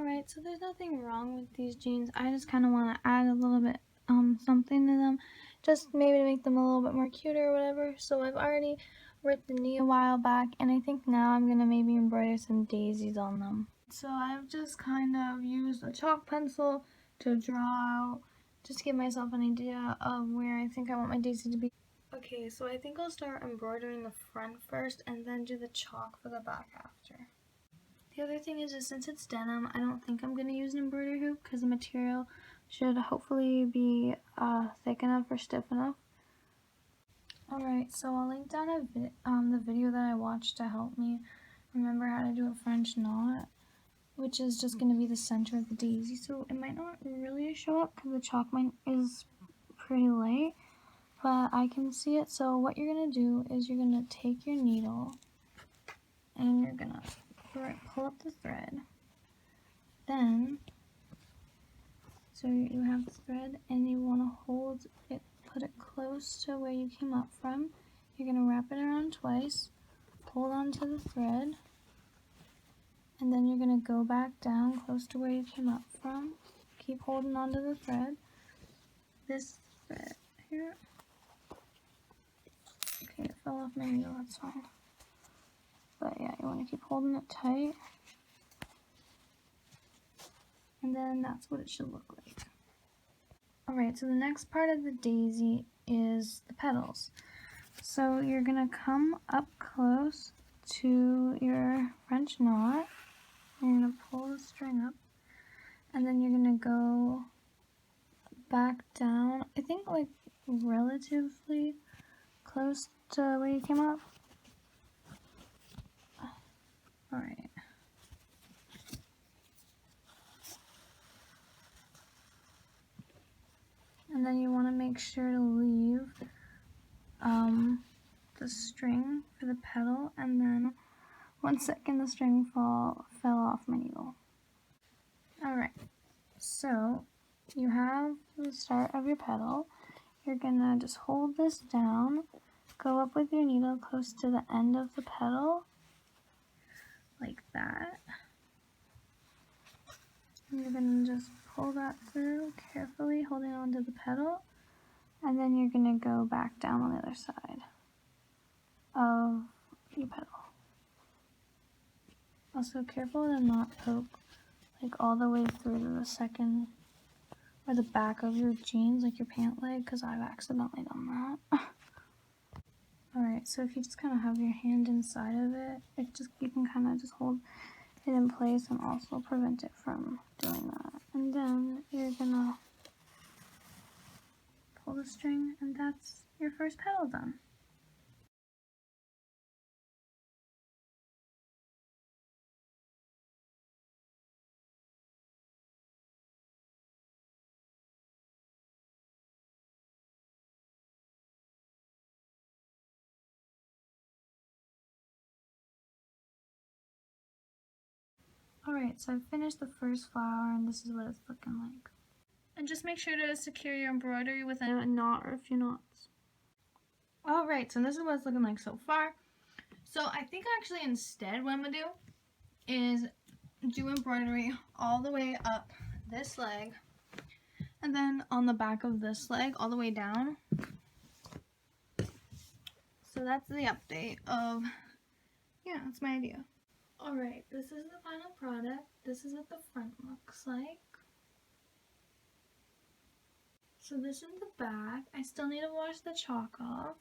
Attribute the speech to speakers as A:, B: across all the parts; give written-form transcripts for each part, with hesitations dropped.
A: Alright, so there's nothing wrong with these jeans. I just kind of want to add a little bit something to them, just maybe to make them a little bit more cuter or whatever. So I've already ripped the knee a while back, and I think now I'm going to maybe embroider some daisies on them. So I've just kind of used a chalk pencil to draw out, just to give myself an idea of where I think I want my daisy to be. Okay, so I think I'll start embroidering the front first and then do the chalk for the back after. The other thing is that since it's denim, I don't think I'm going to use an embroidery hoop because the material should hopefully be thick enough or stiff enough. Alright, so I'll link down the video that I watched to help me remember how to do a French knot, which is just going to be the center of the daisy. So it might not really show up because the chalk is pretty light, but I can see it. So what you're going to do is you're going to take your needle and you're going to pull up the thread. Then, so you have the thread and you want to hold it, put it close to where you came up from. You're going to wrap it around twice, hold on to the thread, and then you're going to go back down close to where you came up from. Keep holding on to the thread. This thread here. Okay, it fell off my needle, that's fine. But yeah, you want to keep holding it tight. And then that's what it should look like. Alright, so the next part of the daisy is the petals. So you're going to come up close to your French knot. You're going to pull the string up. And then you're going to go back down, I think like relatively close to where you came up. Alright. And then you want to make sure to leave the string for the petal, and then 1 second the string fell off my needle. Alright, so you have the start of your petal. You're gonna just hold this down, go up with your needle close to the end of the petal, like that. And you're gonna just pull that through carefully, holding on to the petal, and then you're gonna go back down on the other side of your petal. Also careful to not poke like all the way through to the second or the back of your jeans, like your pant leg, because I've accidentally done that. Alright, so if you just kind of have your hand inside of it, you can kind of just hold it in place and also prevent it from doing that. And then you're gonna pull the string, and that's your first petal done. Alright, so I've finished the first flower, and this is what it's looking like. And just make sure to secure your embroidery with a knot or a few knots. Alright, so this is what it's looking like so far. So I think actually instead what I'm going to do is do embroidery all the way up this leg, and then on the back of this leg all the way down. So that's the update of, yeah, that's my idea. Alright, this is the final product. This is what the front looks like. So this is the back. I still need to wash the chalk off.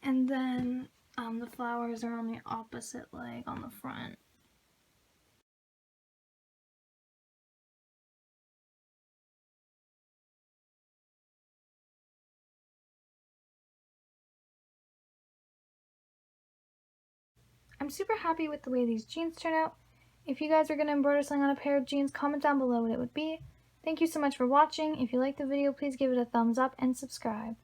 A: And then the flowers are on the opposite leg on the front. I'm super happy with the way these jeans turn out. If you guys are going to embroider something on a pair of jeans, comment down below what it would be. Thank you so much for watching. If you liked the video, please give it a thumbs up and subscribe.